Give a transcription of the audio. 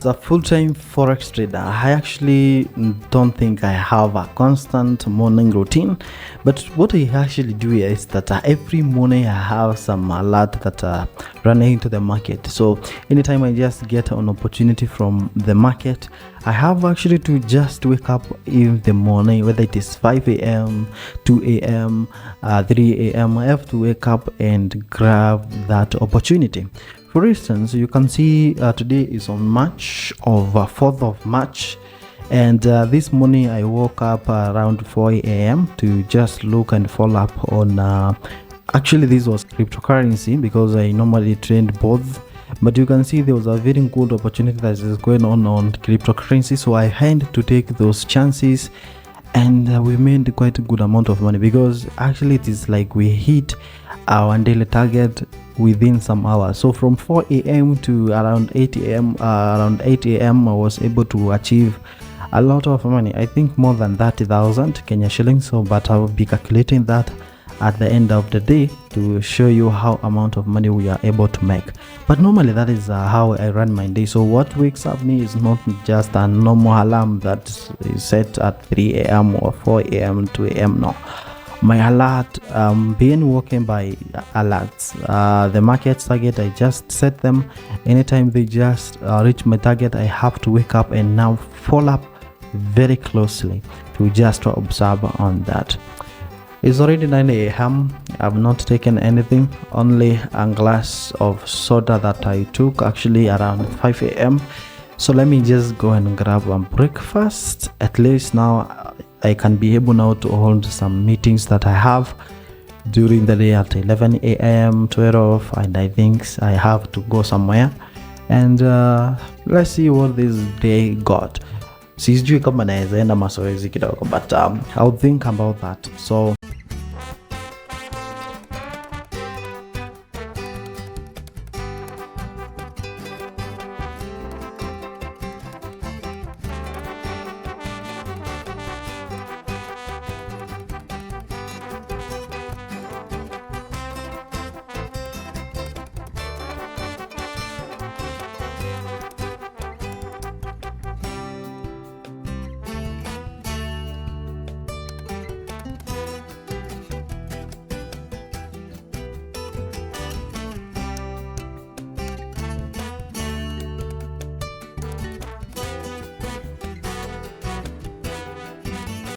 As a full-time forex trader, I actually don't think I have a constant morning routine, but what I actually do is that every morning I have some alert that running into the market. So anytime I just get an opportunity from the market, I have actually to just wake up in the morning, whether it is 5 a.m., 2 a.m., 3 a.m. I have to wake up and grab that opportunity. For instance, you can see today is on March of 4th of March, and this morning I woke up around 4 a.m. to just look and follow up on actually this was cryptocurrency because I normally trade both, but you can see there was a very good opportunity that is going on cryptocurrency, so I had to take those chances, and we made quite a good amount of money because actually it is like we hit our daily target within some hours. So from 4 a.m. to around 8 a.m. Around 8 a.m. I was able to achieve a lot of money. I think more than 30,000 Kenya shillings. So but I will be calculating that at the end of the day to show you how amount of money we are able to make. But normally that is how I run my day. So what wakes up me is not just a normal alarm that is set at 3 a.m. or 4 a.m. 2 a.m. No, my alert being woken by alerts. The market target, I just set them. Anytime they just reach my target, I have to wake up and now follow up very closely to just observe on that. It's already 9 a.m. I've not taken anything, only a glass of soda that I took actually around 5 a.m. So let me just go and grab a breakfast. At least now I can be able now to hold some meetings that I have during the day at 11 a.m. 12, and I think I have to go somewhere, and let's see what this day got. Sijui kama naweza enda mazoezi kidogo, but I'll think about that. So